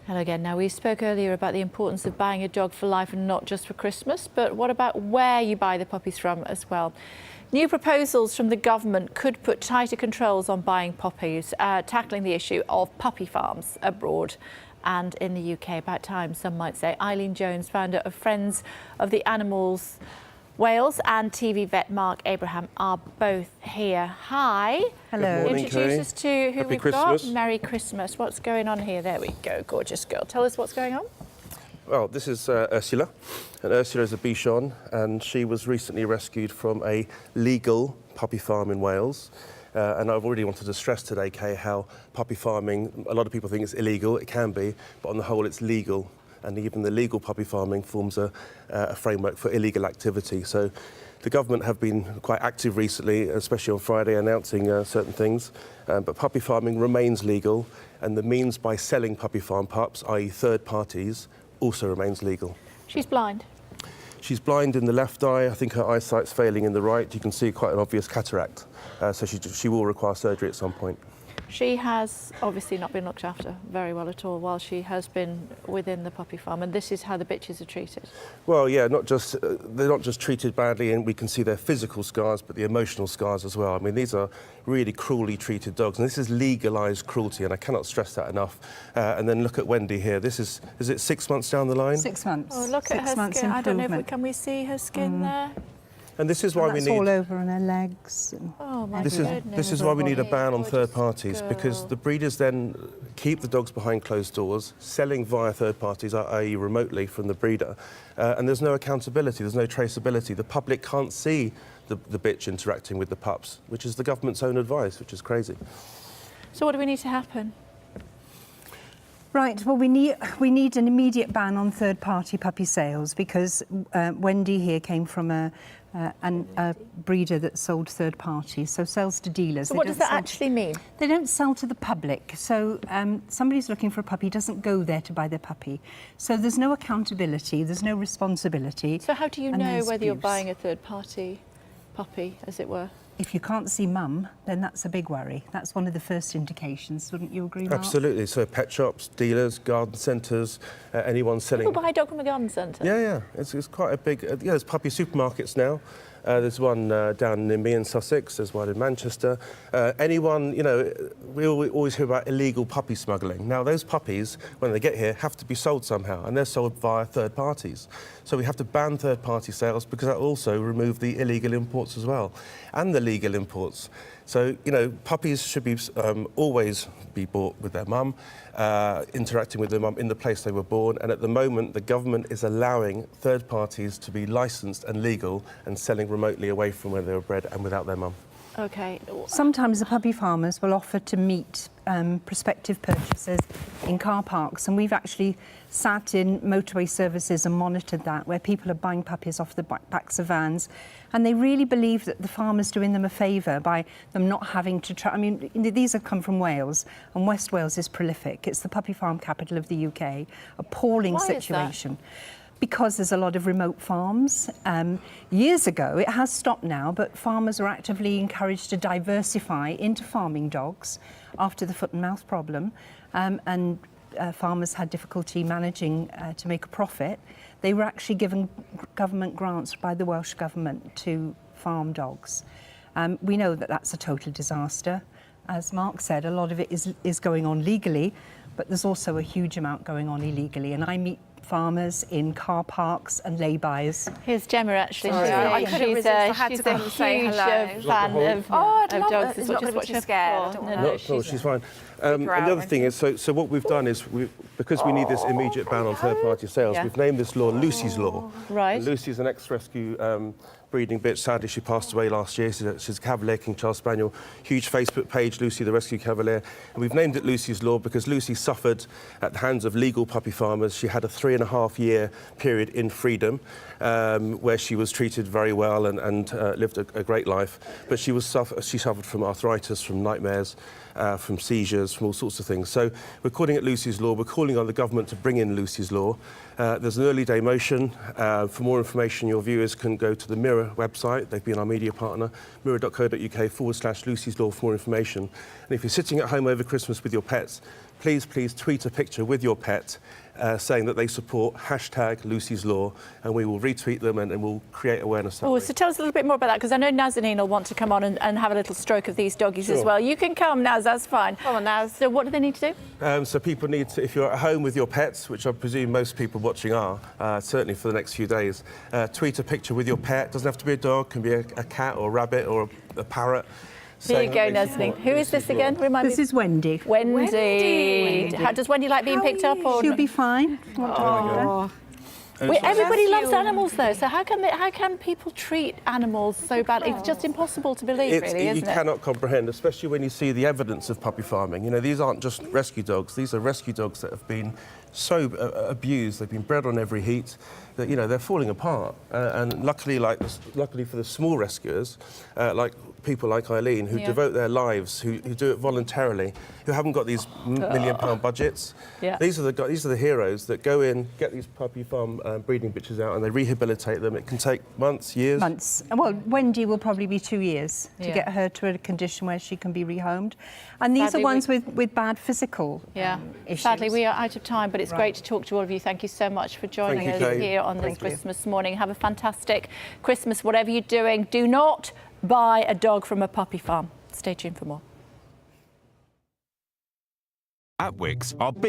Hello again. Now, we spoke earlier about the importance of buying a dog for life and not just for Christmas, but what about where you buy the puppies from as well? New proposals from the government could put tighter controls on buying puppies, tackling the issue of puppy farms abroad and in the UK. About time, some might say. Eileen Jones, founder of Friends of the Animals Wales, and TV vet Mark Abraham are both here. Hi. Hello. Morning, Introduce Kay. us to who Happy we've Christmas. got. Merry Christmas. What's going on here? There we go. Gorgeous girl. Tell us what's going on. Well, this is Ursula, and Ursula is a Bichon, and she was recently rescued from a legal puppy farm in Wales. And I've already wanted to stress today, Kay, how puppy farming, a lot of people think it's illegal. It can be, but on the whole, it's legal. And even the legal puppy farming forms a framework for illegal activity. So the government have been quite active recently, especially on Friday, announcing certain things. But puppy farming remains legal, and the means by selling puppy farm pups, i.e. third parties, also remains legal. She's blind. She's blind in the left eye. I think her eyesight's failing in the right. You can see quite an obvious cataract. So she will require surgery at some point. She has obviously not been looked after very well at all while she has been within the puppy farm, and this is how the bitches are treated. Well, yeah, they're not just treated badly, and we can see their physical scars, but the emotional scars as well. I mean, these are really cruelly treated dogs, and this is legalised cruelty, and I cannot stress that enough. And then look at Wendy here. This is it 6 months down the line? 6 months. Oh, look at her skin. I don't know if can we see her skin there? And this is why we need... all over on her legs. Oh, my This goodness. is why we need a ban on Gorgeous third parties, because girl. the breeders then keep the dogs behind closed doors, selling via third parties, i.e. remotely from the breeder, and there's no accountability, there's no traceability. The public can't see the bitch interacting with the pups, which is the government's own advice, which is crazy. So what do we need to happen? Right, well, we need an immediate ban on third-party puppy sales, because Wendy here came from a breeder that sold third parties, so sells to dealers. So what does that actually mean? They don't sell to the public. So somebody's looking for a puppy doesn't go there to buy their puppy. So there's no accountability, there's no responsibility. So how do you and know there's whether you're abuse. buying a third-party puppy, as it were? If you can't see mum, then that's a big worry. That's one of the first indications. Wouldn't you agree, Mark? Absolutely. So pet shops, dealers, garden centres, anyone selling... People buy a dog from a garden centre? Yeah. It's quite a big... there's puppy supermarkets now. There's one down near me in Sussex. There's one in Manchester. Anyone, you know, we always hear about illegal puppy smuggling. Now, those puppies, when they get here, have to be sold somehow, and they're sold via third parties. So we have to ban third-party sales, because that also remove the illegal imports as well, and the legal imports. So, you know, puppies should be always be bought with their mum, interacting with their mum in the place they were born. And at the moment, the government is allowing third parties to be licensed and legal and selling remotely away from where they were bred and without their mum. OK. Sometimes the puppy farmers will offer to meet prospective purchasers in car parks, and we've actually sat in motorway services and monitored that, where people are buying puppies off the backs of vans, and they really believe that the farmer's doing them a favour by them not having to try. I mean, these have come from Wales, and West Wales is prolific. It's the puppy farm capital of the UK. Appalling situation. Because there's a lot of remote farms. Years ago, it has stopped now, but farmers are actively encouraged to diversify into farming dogs after the foot and mouth problem, and farmers had difficulty managing to make a profit. They were actually given government grants by the Welsh Government to farm dogs. We know that that's a total disaster. As Mark said, a lot of it is going on legally, but there's also a huge amount going on illegally, and I meet farmers in car parks and lay-bys. Here's Gemma, actually. Sorry, I couldn't resist. I had to come and say hello. She's a huge fan of dogs. It's not going to be too scared. No, she's fine. And the other thing is, so what we've done is, because we need this immediate ban on third-party sales, we've named this law Lucy's Law. Right. And Lucy's an ex-rescue breeding bitch. Sadly, she passed away last year. She's a Cavalier King Charles Spaniel. Huge Facebook page, Lucy the Rescue Cavalier. And we've named it Lucy's Law because Lucy suffered at the hands of legal puppy farmers. She had a 3.5-year period in freedom where she was treated very well and lived a great life. But she suffered from arthritis, from nightmares, from seizures, from all sorts of things. So we're calling it Lucy's Law. We're calling on the government to bring in Lucy's Law. There's an early day motion. For more information, your viewers can go to the Mirror website. They've been our media partner, mirror.co.uk/Lucy's Law for more information. And if you're sitting at home over Christmas with your pets, please tweet a picture with your pet saying that they support #Lucy's Law, and we will retweet them and we'll create awareness. Oh, so tell us a little bit more about that, because I know Nazaneen will want to come on and have a little stroke of these doggies as well. You can come, Naz, that's fine. Come on, Naz. So what do they need to do? So people need to, if you're at home with your pets, which I presume most people watching are, certainly for the next few days, tweet a picture with your pet. Doesn't have to be a dog, can be a cat or a rabbit or a parrot. Here you go, Nazaneen. Who is this again? Remind me. This is Wendy. Wendy. How, does Wendy like being picked up? Or She'll be fine. Everybody loves animals, though. So how can people treat animals so badly? It's just impossible to believe, really, isn't it? You cannot comprehend, especially when you see the evidence of puppy farming. You know, these aren't just rescue dogs. These are rescue dogs that have been so abused. They've been bred on every heat that, you know, they're falling apart. And luckily for the small rescuers, like people like Eileen, who devote their lives, who do it voluntarily, who haven't got these £1 million budgets. These are the heroes that go in, get these puppy farm breeding bitches out, and they rehabilitate them. It can take months, years. Months. Well, Wendy will probably be 2 years to get her to a condition where she can be rehomed. And these are ones with bad physical issues. Sadly, we are out of time, but it's great to talk to all of you. Thank you so much for joining us here on this Christmas morning. Have a fantastic Christmas, whatever you're doing. Do not buy a dog from a puppy farm. Stay tuned for more. At Wickes, our big